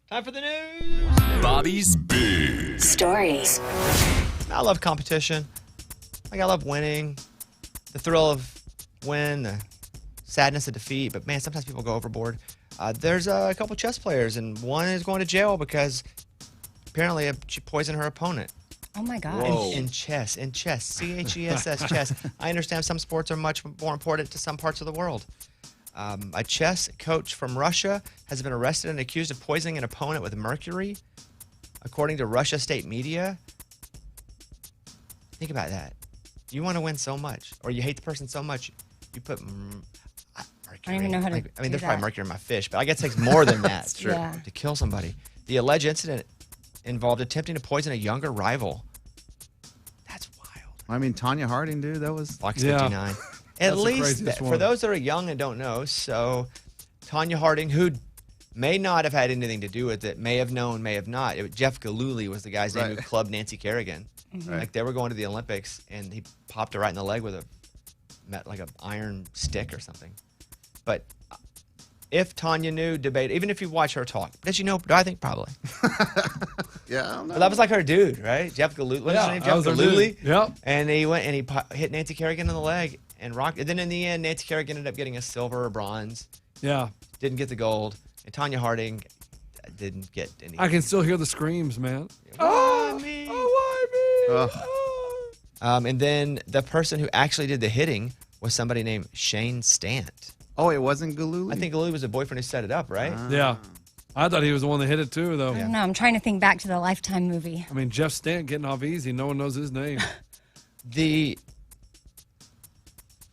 Time for the news. Bobby's Big Stories. I love competition. Like, I love winning. The thrill of win, the sadness of defeat. But, man, sometimes people go overboard. There's a couple chess players, and one is going to jail because apparently she poisoned her opponent. Oh, my God. In chess. C-H-E-S-S, chess. I understand some sports are much more important to some parts of the world. A chess coach from Russia has been arrested and accused of poisoning an opponent with mercury, according to Russia state media. Think about that. You want to win so much, or you hate the person so much, you put mercury. I don't even know how to I mean, there's probably mercury in my fish, but I guess it takes more than that to kill somebody. The alleged incident involved attempting to poison a younger rival. That's wild. I mean, Tanya Harding, dude, that was... Fox 59. At least, for those that are young and don't know, so Tanya Harding, who may not have had anything to do with it, may have known, may have not. Jeff Gillooly was the guy's name who clubbed Nancy Kerrigan. Mm-hmm. Like, they were going to the Olympics, and he popped her right in the leg with an iron stick or something. But if Tanya knew, debate, even if you watch her talk, does she know? Do I think probably? Yeah, I don't know. But that was like her dude, right? Jeff Gillooly. What's his name? Jeff Gillooly. Yep. And he went and he hit Nancy Kerrigan in the leg and rocked. And then in the end, Nancy Kerrigan ended up getting a silver or bronze. Yeah. Didn't get the gold. And Tanya Harding didn't get any. I can still hear the screams, man. Why me? Oh, why me? And then the person who actually did the hitting was somebody named Shane Stant. Oh, it wasn't Gillooly? I think Gillooly was the boyfriend who set it up, right? Yeah. I thought he was the one that hit it too, though. I don't know. I'm trying to think back to the Lifetime movie. I mean, Jeff Stant getting off easy. No one knows his name. The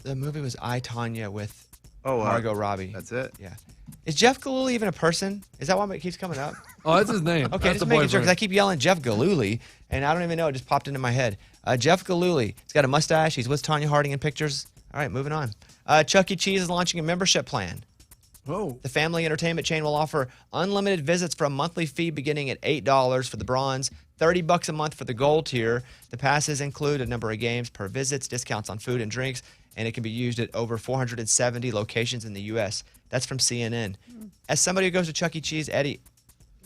movie was I, Tonya with Margot Robbie. That's it? Yeah. Is Jeff Gillooly even a person? Is that why it keeps coming up? Oh, that's his name. Okay, that's just making sure, because I keep yelling Jeff Gillooly, and I don't even know. It just popped into my head. Jeff Gillooly. He's got a mustache. He's with Tanya Harding in pictures. All right, moving on. Chuck E. Cheese is launching a membership plan. Oh. The family entertainment chain will offer unlimited visits for a monthly fee beginning at $8 for the bronze, $30 a month for the gold tier. The passes include a number of games per visits, discounts on food and drinks, and it can be used at over 470 locations in the U.S. That's from CNN. As somebody who goes to Chuck E. Cheese, Eddie.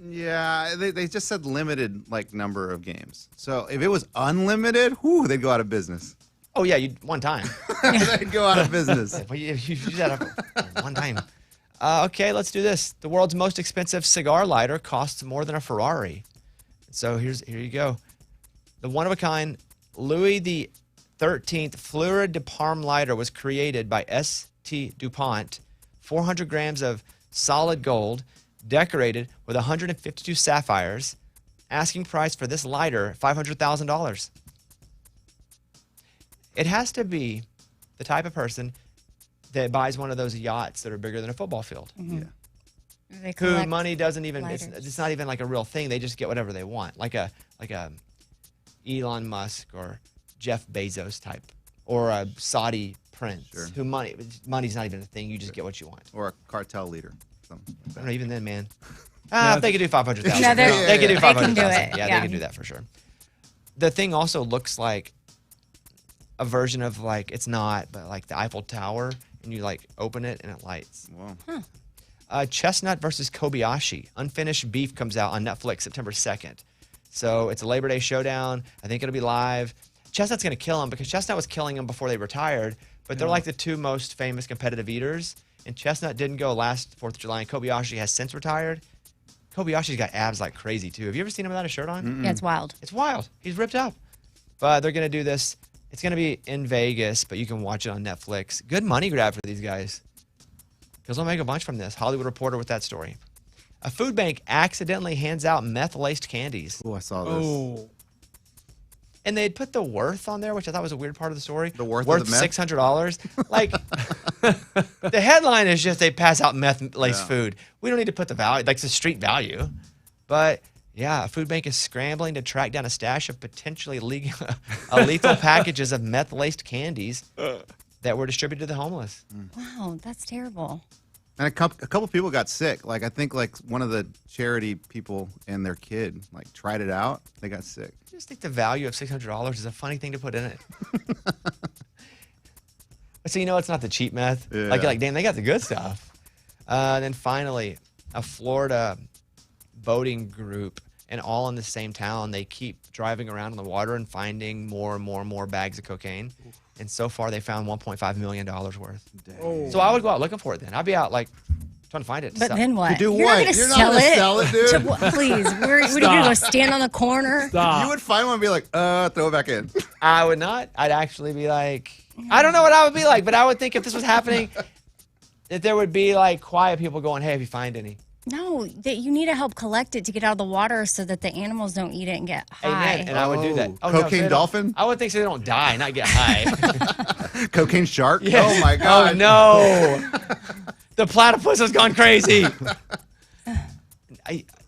Yeah, they just said limited number of games. So if it was unlimited, they'd go out of business. Oh, yeah, one time. They'd go out of business. Well, you do that one time. Okay, let's do this. The world's most expensive cigar lighter costs more than a Ferrari. So here you go. The one-of-a-kind Louis XIII Fleur de Parme lighter was created by S.T. DuPont. 400 grams of solid gold, decorated with 152 sapphires. Asking price for this lighter, $500,000. It has to be the type of person that buys one of those yachts that are bigger than a football field. Mm-hmm. Who money doesn't even, lighters. it's not even like a real thing. They just get whatever they want. Like a Elon Musk or Jeff Bezos type, or a Saudi prince who money's not even a thing. You just get what you want. Or a cartel leader. I don't know, even then, man. If they could do 500,000. No, they could do 500,000. Yeah, they can do that for sure. The thing also looks like a version of it's not, but like the Eiffel Tower, and you open it and it lights. Wow. Chestnut versus Kobayashi. Unfinished Beef comes out on Netflix September 2nd. So it's a Labor Day showdown. I think it'll be live. Chestnut's going to kill him because Chestnut was killing him before they retired, but they're like the two most famous competitive eaters. And Chestnut didn't go last 4th of July, and Kobayashi has since retired. Kobayashi's got abs like crazy, too. Have you ever seen him without a shirt on? Mm-mm. Yeah, it's wild. It's wild. He's ripped up. But they're going to do this. It's going to be in Vegas, but you can watch it on Netflix. Good money grab for these guys, because they'll make a bunch from this. Hollywood Reporter with that story. A food bank accidentally hands out meth-laced candies. Oh, I saw this. Oh. And they had put the worth on there, which I thought was a weird part of the story. The worth of the meth? $600. The headline is just they pass out meth-laced food. We don't need to put the value, the street value. But yeah, a food bank is scrambling to track down a stash of potentially lethal packages of meth-laced candies that were distributed to the homeless. Wow, that's terrible. And a couple people got sick. I think one of the charity people and their kid tried it out. They got sick. I just think the value of $600 is a funny thing to put in it. So it's not the cheap meth. Yeah. Damn, they got the good stuff. Then finally, a Florida boating group, and all in the same town. They keep driving around in the water and finding more and more and more bags of cocaine. And so far, they found $1.5 million worth. Oh. So I would go out looking for it then. I'd be out like trying to find it. But then what? To do You're what? not gonna You're not sell gonna it. sell it, dude. To what? Please, what are you gonna go stand on the corner? Stop. You would find one and be like, throw it back in. I would not. I'd actually be like, I don't know what I would be like, but I would think if this was happening, that there would be like quiet people going, hey, if you find any. No, that you need to help collect it to get out of the water so that the animals don't eat it and get high. Amen. And I would do that. Oh, no, so cocaine they don't- dolphin? I would think so they don't die, not get high. Cocaine shark? Yes. Oh my god. Oh no. The platypus has gone crazy.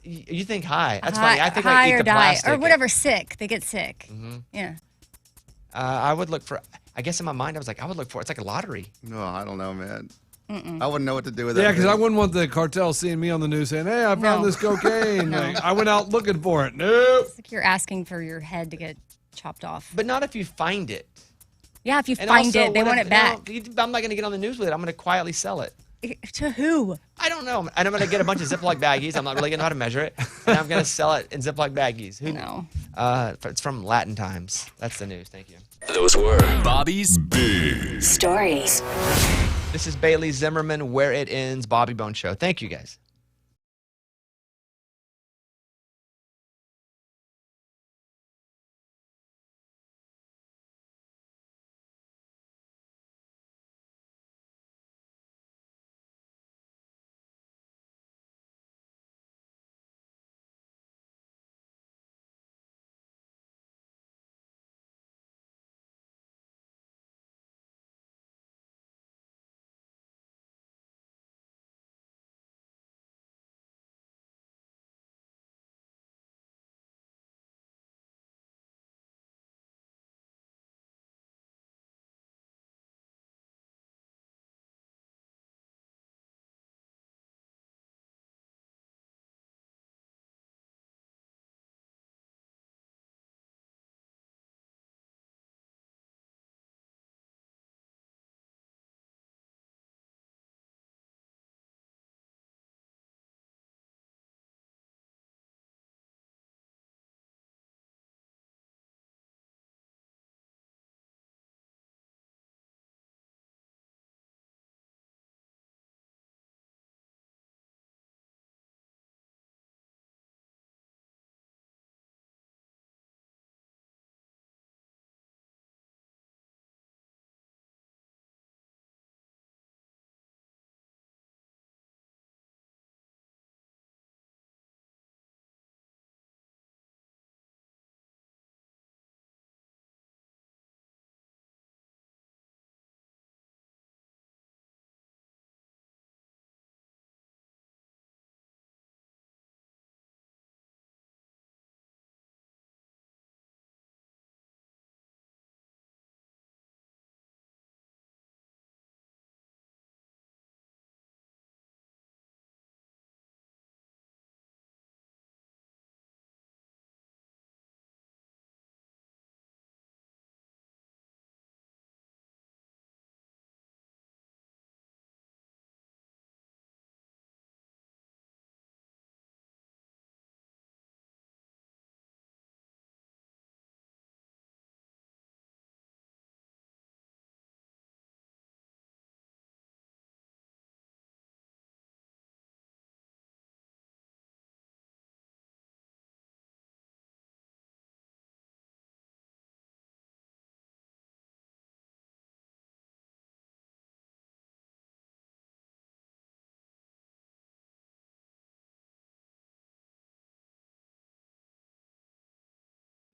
You think high? That's funny. I think high I eat or the die plastic. or whatever. Sick, they get sick. Yeah. I would look for. I guess in my mind I was like, I would look for. It's like a lottery. No, I don't know, man. I wouldn't know what to do with that. Yeah, because I man. wouldn't want the cartel seeing me on the news saying, hey, I found No. this cocaine. No. Like, I went out looking for it. Nope. It's like you're asking for your head to get chopped off. But not if you find it. Yeah, if you And find also, it, they what want if- it back. no, I'm not going to get on the news with it. I'm going to quietly sell it. To who? I don't know. And I'm going to get a bunch of Ziploc baggies. I'm not really going to know how to measure it. And I'm going to sell it in Ziploc baggies. Who No. It's from Latin Times. That's the news. Thank you. Those were Bobby's Big Stories. This is Bailey Zimmerman, Where It Ends, Bobby Bone Show. Thank you, guys.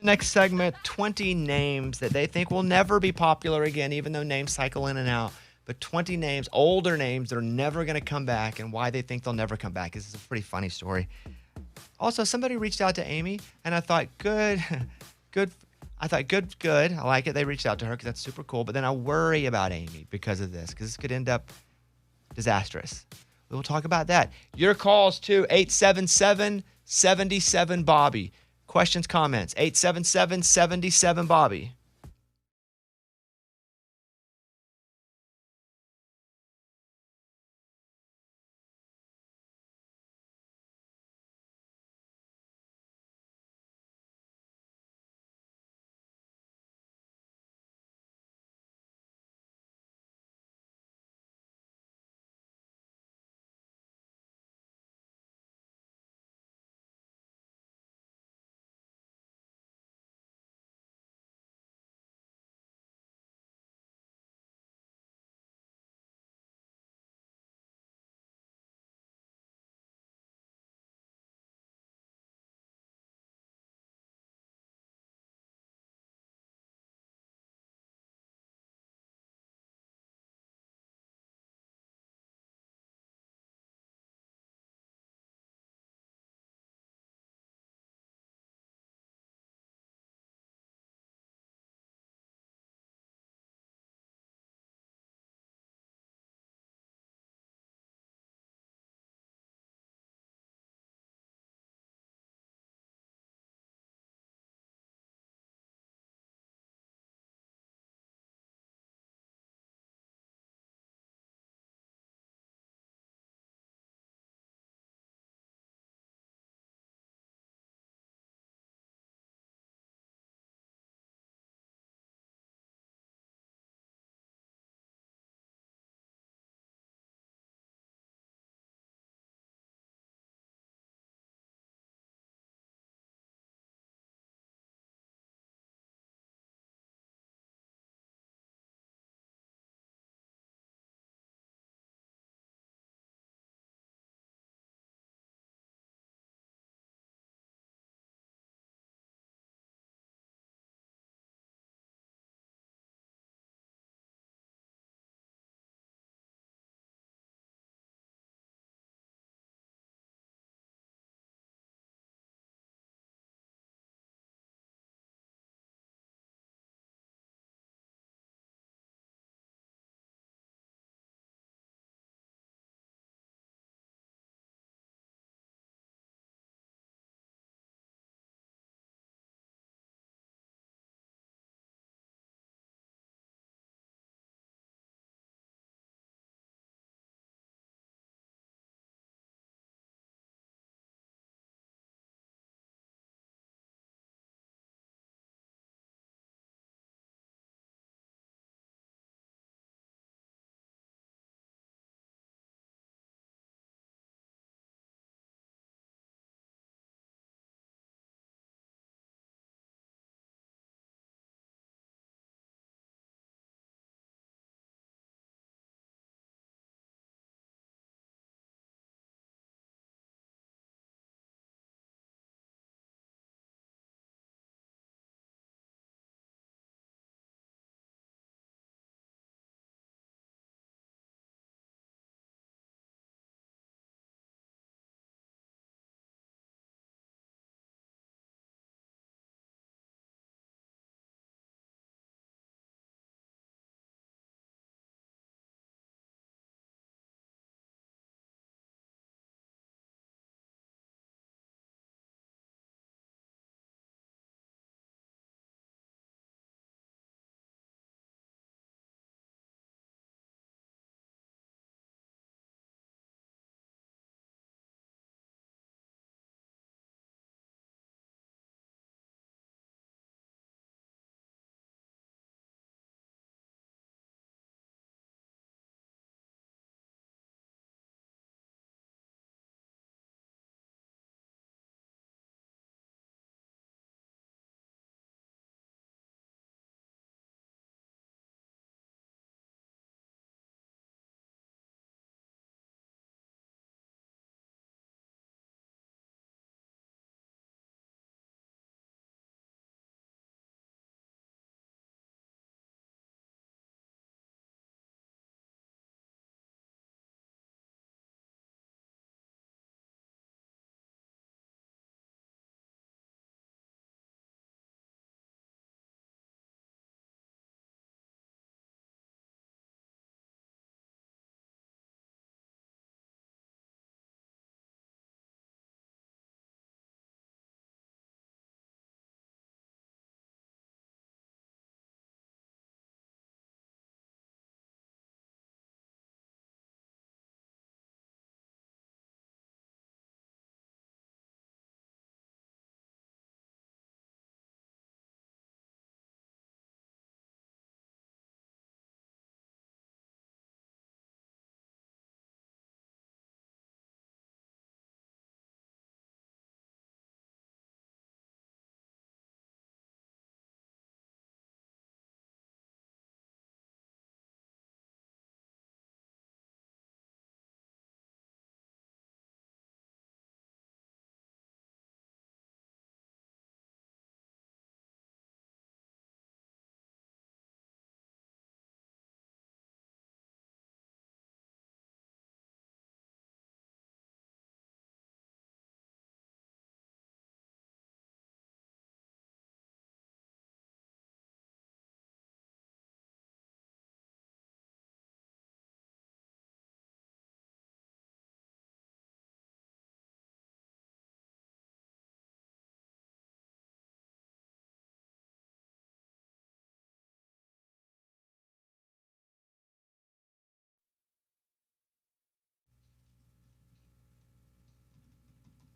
Next segment, 20 names that they think will never be popular again, even though names cycle in and out. But 20 names, older names that are never going to come back, and why they think they'll never come back. This is a pretty funny story. Also, somebody reached out to Amy, and I thought, good. I thought, good. I like it. They reached out to her because that's super cool. But then I worry about Amy because of this, because this could end up disastrous. We'll talk about that. Your calls to 877-77-BOBBY. Questions, comments, 877-77-BOBBY.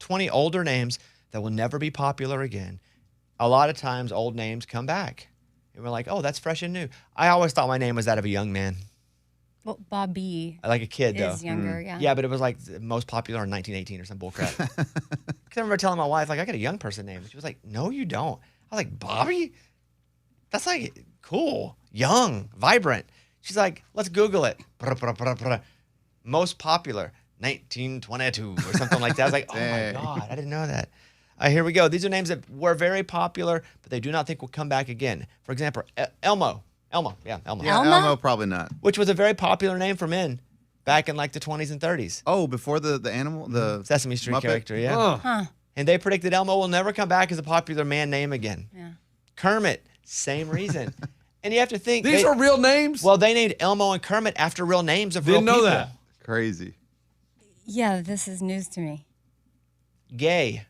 20 older names that will never be popular again. A lot of times, old names come back. And we're like, oh, that's fresh and new. I always thought my name was that of a young man. Well, Bobby Like a kid, though. is younger, yeah. Yeah, but it was like the most popular in 1918 or some bullcrap. Because I remember telling my wife, like, I got a young person name. She was like, no, you don't. I was like, Bobby? That's like cool, young, vibrant. She's like, let's Google it. Most popular, 1922 or something like that. I was like, oh my God, I didn't know that. Here we go. These are names that were very popular, but they do not think will come back again. For example, Elmo. Elmo. Yeah, Elmo? Elmo probably not. Which was a very popular name for men back in like the 20s and 30s. Oh, before the animal, the Sesame Street Muppet? character, yeah. Oh. Huh. And they predicted Elmo will never come back as a popular man name again. Yeah. Kermit, same reason. And you have to think. These are real names? Well, they named Elmo and Kermit after real names of Didn't real know people. that. Crazy. Yeah, this is news to me. Gay.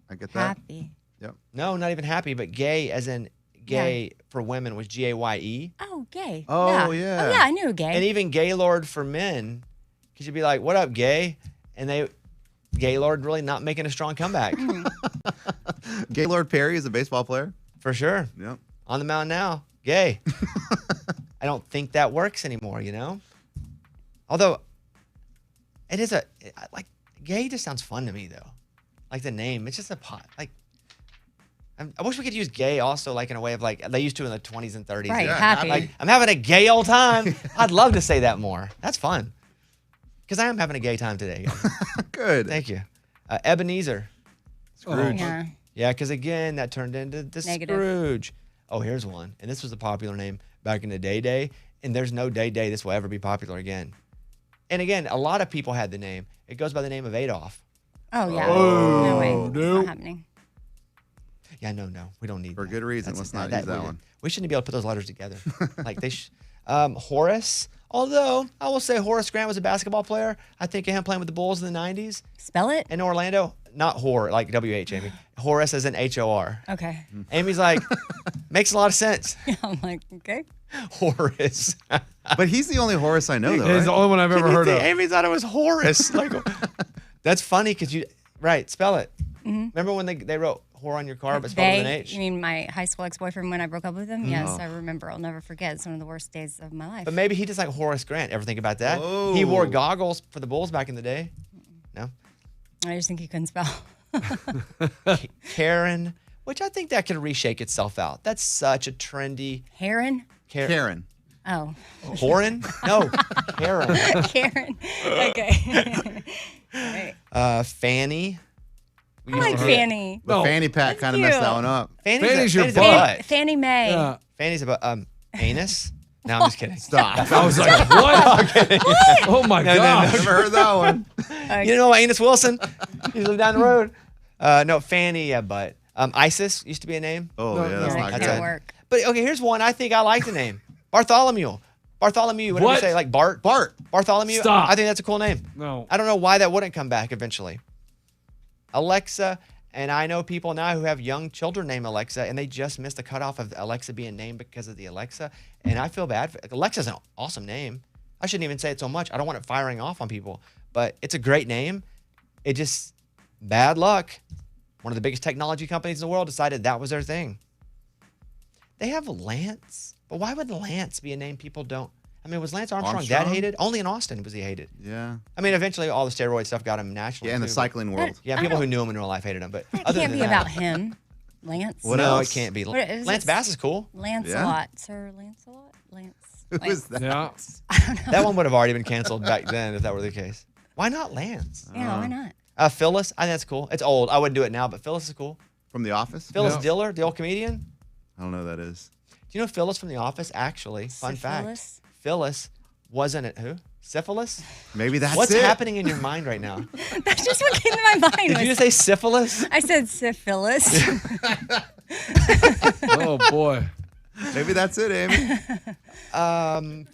I get that. Happy. Yep. No, not even happy, but gay as in gay for women was Gaye. Oh, gay. Oh, yeah. yeah. Oh, yeah, I knew a gay. And even Gaylord for men, because you'd be like, what up, gay? And Gaylord really not making a strong comeback. Gaylord Perry is a baseball player. For sure. Yep. On the mound now, gay. I don't think that works anymore, Although, it is like, gay just sounds fun to me, though. Like the name, it's just a pot. Like, I wish we could use gay also, like in a way of like they used to in the 20s and 30s. Right, Yeah, happy. Like, I'm having a gay old time. I'd love to say that more. That's fun. Because I am having a gay time today, guys. Good. Thank you. Ebenezer. Scrooge. Yeah. Yeah, because again, that turned into the Negative. Scrooge. Oh, here's one. And this was a popular name back in the day. And there's no day this will ever be popular again. And again, a lot of people had the name. It goes by the name of Adolf. Oh, yeah. Oh, no way. It's nope. not happening. Yeah, no. We don't need For that. good reason. Let's not use that one. We shouldn't be able to put those letters together. Like Horace. Although I will say Horace Grant was a basketball player. I think of him playing with the Bulls in the 90s. Spell it? In Orlando. Not Hor, like W-H, Amy. Horace as in H-O-R. Okay. Amy's like, makes a lot of sense. I'm like, okay. Horace. But he's the only Horace I know, though. He's Right? the only one I've ever heard of. Amy thought it was Horace. Like, that's funny because spell it. Remember when they wrote whore on your car but spelled it with an H? You mean my high school ex-boyfriend when I broke up with him? Yes, I remember. I'll never forget. It's one of the worst days of my life. But maybe he just like Horace Grant. Ever think about that? Whoa. He wore goggles for the Bulls back in the day. No? I just think he couldn't spell. Karen, which I think that could reshake itself out. That's such a trendy. Heron? Karen. Oh. Horan? No, Karen. Karen. Okay. Right. Fanny. I like Fanny. The No. fanny pack kind of cute. messed that one up. Fanny's your a butt. Fannie Mae. Yeah. Fanny's about anus. No, I'm just kidding. Stop. I was like, what? Oh my gosh. Never heard that one. You know Anus Wilson? He's lived down the road. No, Fanny, yeah, but Isis used to be a name. Oh, No, yeah, no, that's that not can't good. work. But okay, here's one. I think I like the name. Bartholomew. Bartholomew. What do you What? say? Like Bart? Bartholomew. Stop. I think that's a cool name. No. I don't know why that wouldn't come back eventually. Alexa. And I know people now who have young children named Alexa, and they just missed the cutoff of Alexa being named because of the Alexa. And I feel bad. Alexa's an awesome name. I shouldn't even say it so much. I don't want it firing off on people, but it's a great name. It just, bad luck. One of the biggest technology companies in the world decided that was their thing. They have Lance, but why would Lance be a name people don't? I mean, was Lance Armstrong that hated? Only in Austin was he hated. Yeah. I mean, eventually all the steroid stuff got him nationally. Yeah, in the too, but- cycling world. Yeah, people who knew him in real life hated him, but It other can't than be that, about him. Lance. What no, else? it can't be. What is Lance it? Bass is cool. Lancelot. Sir Lancelot? Lance. Who is that? Yeah. That one would have already been canceled back then if that were the case. Why not Lance? Yeah, why not? Phyllis, I think that's cool. It's old. I wouldn't do it now, but Phyllis is cool. From The Office? Phyllis Yeah. Diller, the old comedian. I don't know who that is. Do you know Phyllis from The Office? Actually, fun Syphilis? fact. Phyllis wasn't it who? Syphilis? Maybe that's What's it. happening in your mind right now? That's just what came to my mind. Did you just say syphilis? I said syphilis. Oh boy. Maybe that's it, Amy.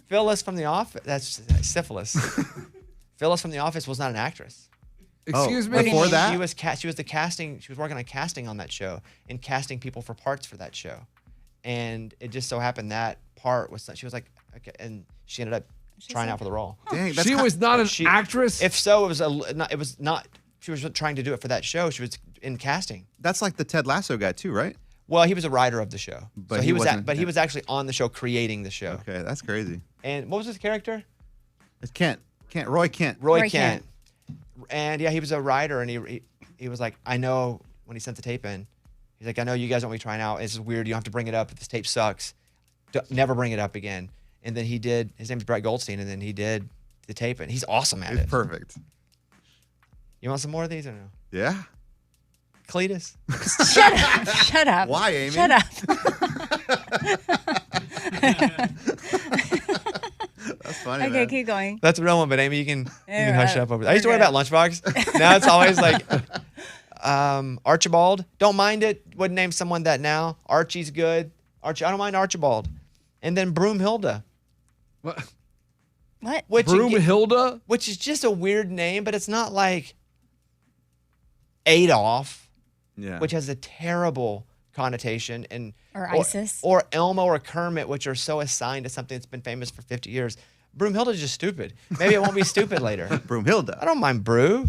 Phyllis from The Office. That's syphilis. Phyllis from The Office was not an actress. Excuse Oh, me. before that? She was the casting. She was working on casting on that show and casting people for parts for that show, and it just so happened that part was she was like, okay, and she ended up trying out for the role. Dang, that's She kind- was not an She- actress. If so, it was not she was trying to do it for that show. She was in casting. That's like the Ted Lasso guy too, right? Well, he was a writer of the show, But so he he was wasn't- he was actually on the show creating the show. Okay, that's crazy. And what was his character? It's Roy Kent. Roy Roy Kent. Kent. And yeah, he was a writer, and he was like, I know when he sent the tape in, he's like, I know you guys want me trying out. It's weird. You don't have to bring it up. If this tape sucks, never bring it up again. And then he did. His name is Brett Goldstein, and then he did the tape, and he's awesome at It's it. perfect. You want some more of these or no? Yeah. Cletus. Shut up. Why, Amy? Shut up. That's funny. Okay, man. keep going. That's a real one, but Amy, you can Yeah, hush right. up over that. I used to worry about Lunchbox. Now it's always like Archibald. Don't mind it. Wouldn't name someone that now. Archie's good. Archie. I don't mind Archibald. And then Broomhilda, What? What? which Broomhilda? which is just a weird name, but it's not like Adolf, Yeah. which has a terrible connotation, and Or ISIS. or Elmo or Kermit, which are so assigned to something that's been famous for 50 years. Broomhilda's just stupid. Maybe it won't be stupid later. Broomhilda. I don't mind Brew.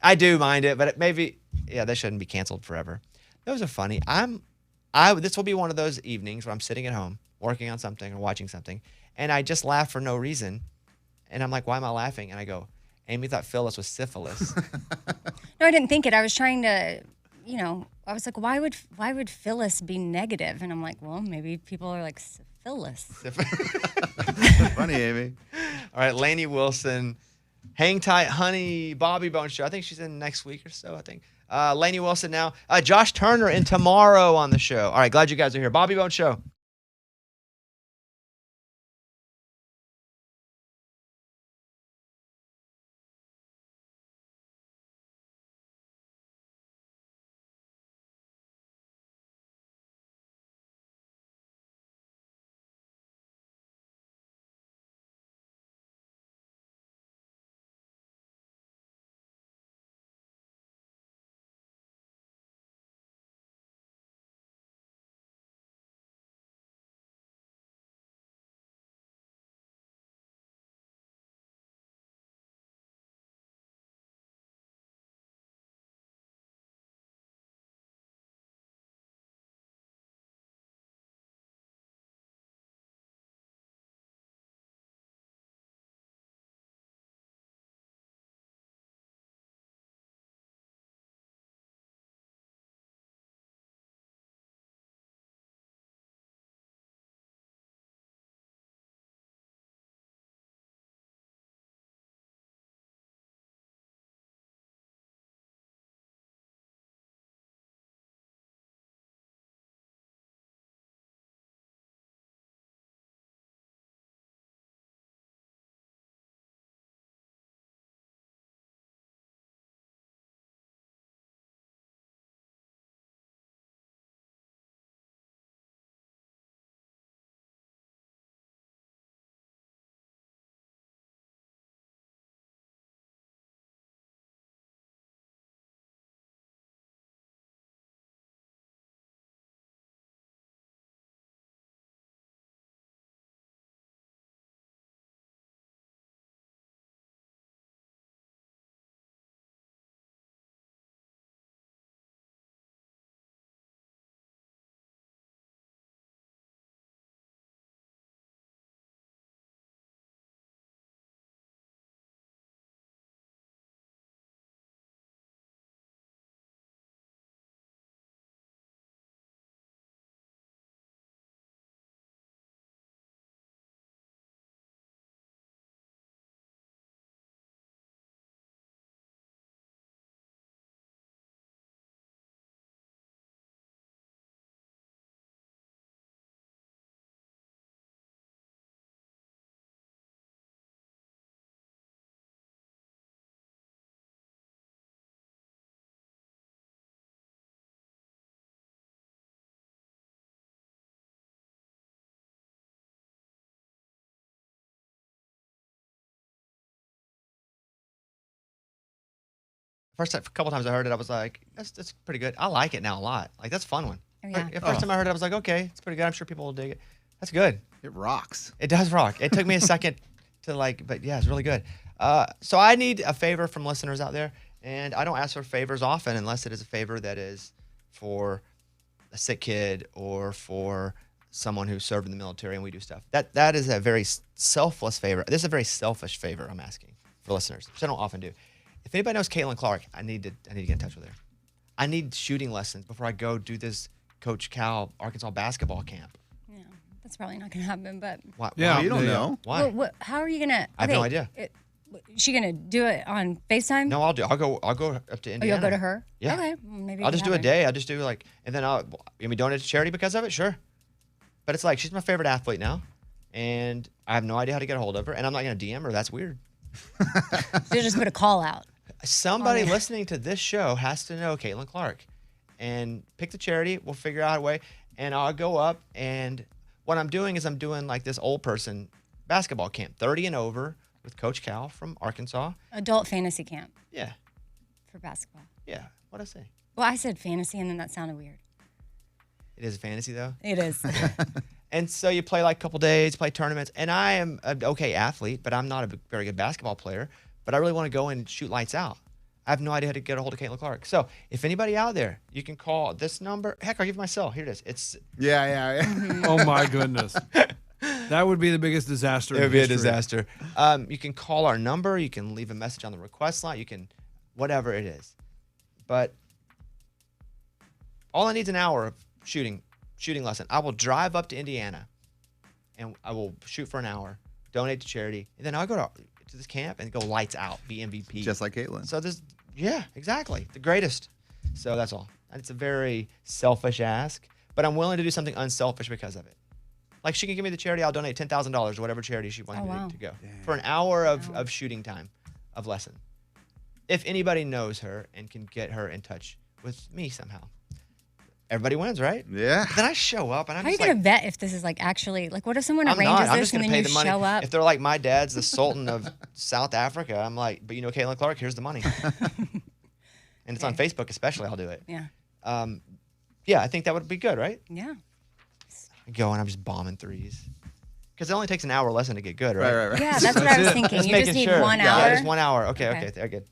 I do mind it, but they shouldn't be canceled forever. Those are funny. This will be one of those evenings where I'm sitting at home working on something or watching something, and I just laugh for no reason, and I'm like, why am I laughing? And I go, Amy thought Phyllis was syphilis. No, I didn't think it. I was trying to, I was like, why would Phyllis be negative? And I'm like, well, maybe people are like Phyllis. Funny, Amy. All right, Lainey Wilson, Hang Tight, Honey, Bobby Bone Show. I think she's in next week or so, I think. Lainey Wilson now. Josh Turner in tomorrow on the show. All right, glad you guys are here. Bobby Bone Show. First couple times I heard it, I was like, that's pretty good. I like it now a lot. Like, that's a fun one. Oh, yeah. First time I heard it, I was like, okay, it's pretty good. I'm sure people will dig it. That's good. It rocks. It does rock. It took me a second to but yeah, it's really good. So I need a favor from listeners out there. And I don't ask for favors often unless it is a favor that is for a sick kid or for someone who served in the military and we do stuff. That is a very selfless favor. This is a very selfish favor I'm asking for listeners, which I don't often do. If anybody knows Caitlin Clark, I need to get in touch with her. I need shooting lessons before I go do this Coach Cal Arkansas basketball camp. Yeah, that's probably not going to happen. But Why? Yeah, Why? You don't know. Why? how are you going to? I have no idea. Is she going to do it on FaceTime? No, I'll go up to Oh, Indiana. you'll go to her? Yeah. Okay. Well, maybe I'll you just can do a have her. day. I'll just do like, and then I'll donate to charity because of it. Sure. But it's like she's my favorite athlete now, and I have no idea how to get a hold of her, and I'm not going to DM her. That's weird. So just put a call out. Somebody Oh, yeah. listening to this show has to know Caitlin Clark, and pick the charity. We'll figure out a way, and I'll go up. And what I'm doing is I'm doing like this old person basketball camp, 30 and over, with Coach Cal from Arkansas. Adult fantasy camp Yeah, for basketball. yeah. What'd I say? Well, I said fantasy, and then that sounded weird. It is fantasy though. It is. And so you play like a couple days, play tournaments, and I am an okay athlete, but I'm not a very good basketball player. But I really want to go and shoot lights out. I have no idea how to get a hold of Caitlin Clark. So if anybody out there, you can call this number. Heck, I'll give you my cell. Here it is. It's Yeah. Oh my goodness. That would be the biggest disaster. It would in be a history. disaster. You can call our number. You can leave a message on the request line. You can, whatever it is. But all I need is an hour of shooting lesson. I will drive up to Indiana, and I will shoot for an hour, donate to charity, and then I'll go to this camp and go lights out, be MVP. Just like Caitlin. So yeah, exactly, the greatest. So that's all. And it's a very selfish ask, but I'm willing to do something unselfish because of it. Like she can give me the charity, I'll donate $10,000 or whatever charity she wants Oh, me wow. to go for an hour of shooting time, of lesson. If anybody knows her and can get her in touch with me somehow, everybody wins, right? Yeah. Then I show up and I'm How are you just going to like, vet if this is like actually like what if someone I'm arranges not. I'm this just and gonna then pay you the money. show up? If they're like, my dad's the Sultan of South Africa, I'm like, but you know Caitlin Clark, here's the money. And it's on Facebook especially, I'll do it. Yeah. Yeah, I think that would be good, right? Yeah. I go and I'm just bombing threes. Because it only takes an hour lesson to get good, right? Right. Yeah, that's what I was it. thinking. Just You just making need sure. 1 Yeah, hour. just 1 hour. Okay, Okay. they're good.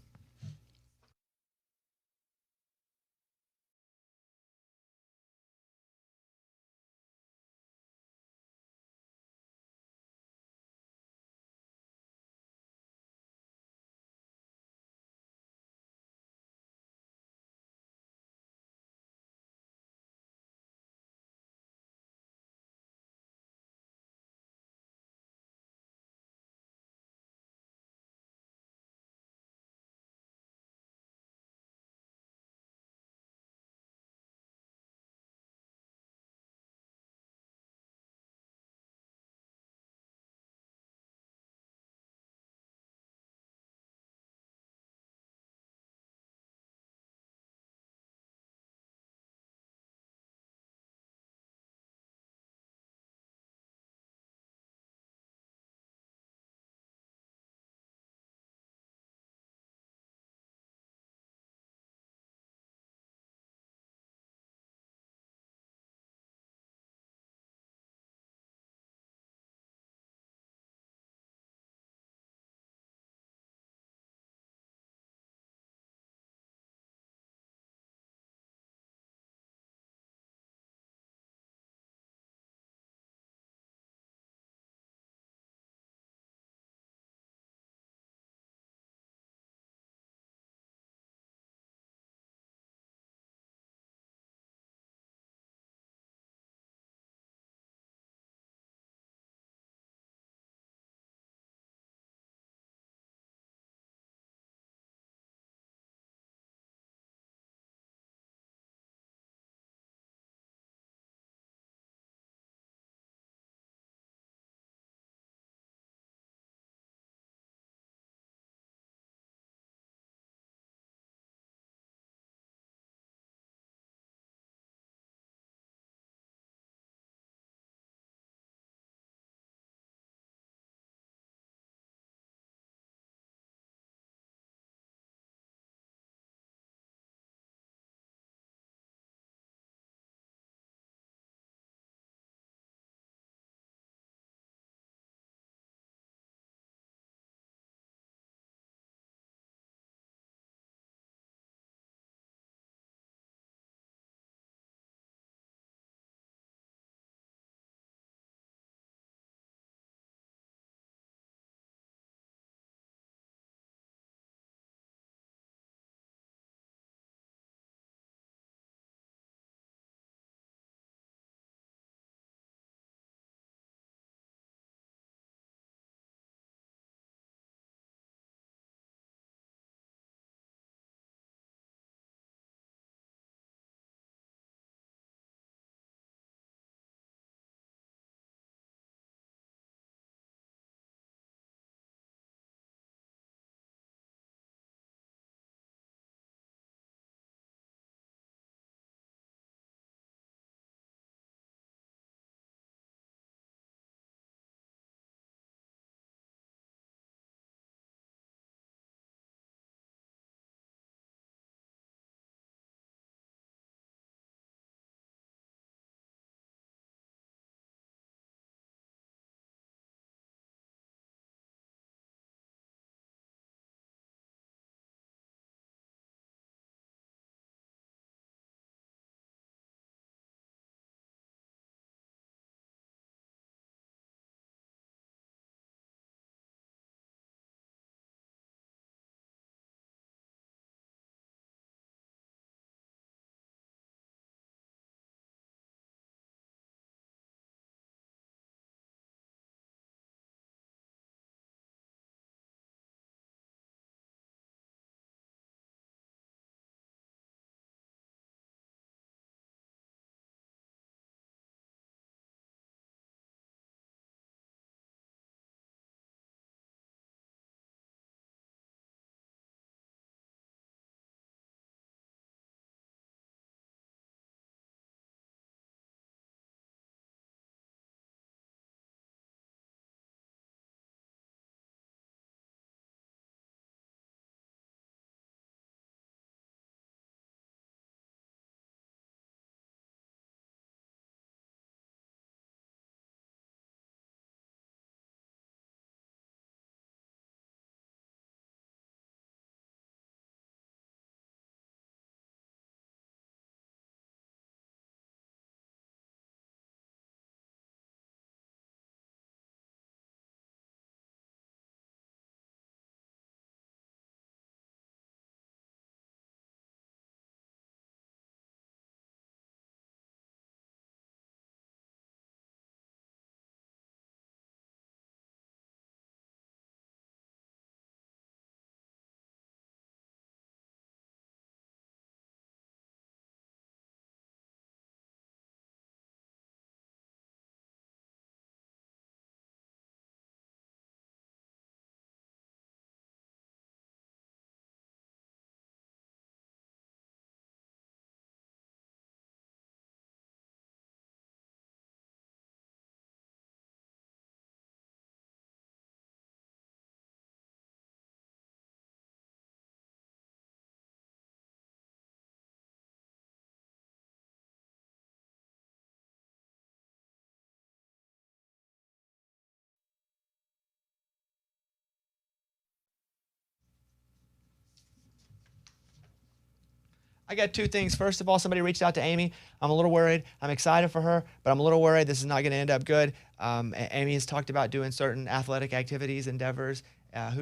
I got two things. First of all, somebody reached out to Amy. I'm a little worried. I'm excited for her, but I'm a little worried this is not going to end up good. Amy has talked about doing certain athletic activities, endeavors.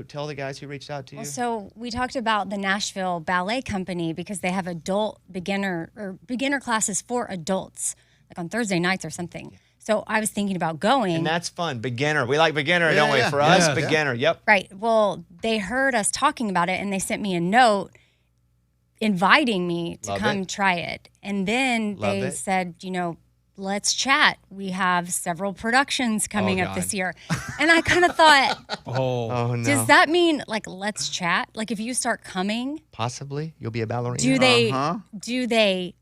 Tell the guys who reached out to you. Well, so we talked about the Nashville Ballet Company because they have adult beginner classes for adults, like on Thursday nights or something. So I was thinking about going. And that's fun. Beginner. We like beginner, don't we? yeah. For us, Yeah. beginner. Yep. Right. Well, they heard us talking about it and they sent me a note inviting me to Love come it. try it. And then Love they it. said, let's chat. We have several productions coming up God. this year. And I kind of thought, Oh, no. does that mean like let's chat? Like if you start coming, Possibly. You'll be a ballerina. do they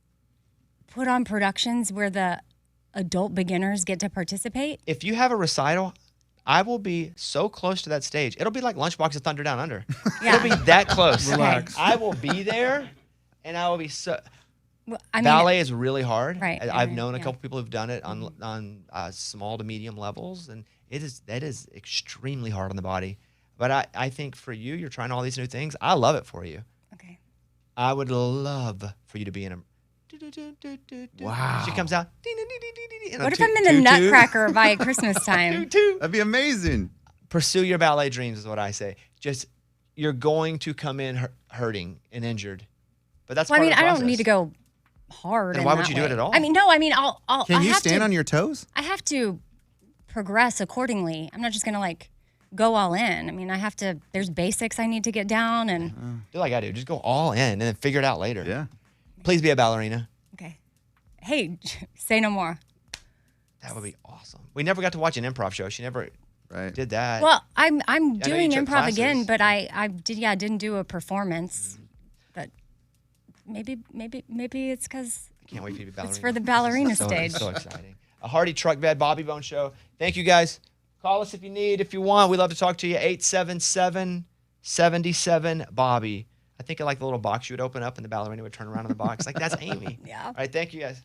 put on productions where the adult beginners get to participate? If you have a recital, I will be so close to that stage. It'll be like Lunchbox and Thunder Down Under. Yeah. It'll be that close. Relax. I will be there, and I will be so. Well, I mean, Ballet is really hard. Right, I've right, known a yeah. couple people who've done it on small to medium levels, and that is extremely hard on the body. But I think for you, you're trying all these new things. I love it for you. okay. I would love for you to be in a. Wow. She comes out. What if I'm in the Nutcracker by Christmas time? That'd be amazing. Pursue your ballet dreams is what I say. Just you're going to come in hurting and injured, but that's. Well, I part mean, of the I don't process. need to go hard. Then in why would that you do way. it at all? I mean, no. I mean, I'll. Can I you have stand to, on your toes? I have to progress accordingly. I'm not just gonna like go all in. I mean, I have to. There's basics I need to get down, and Do like I do. Just go all in and then figure it out later. Yeah. Please be a ballerina. okay. Hey, say no more. That would be awesome. We never got to watch an improv show. She never Right. did that. Well, I'm you doing took improv again, classes. but I didn't do a performance. But maybe it's because Can't wait for you to be a ballerina. it's for the ballerina so, stage. So exciting. A Hardy Truck Bed Bobby Bone Show. Thank you guys. Call us if you need, if you want. We'd love to talk to you. 877-77-BOBBY. I think I like the little box you would open up and the ballerina would turn around in the box. Like, that's Amy. Yeah. All right, thank you guys.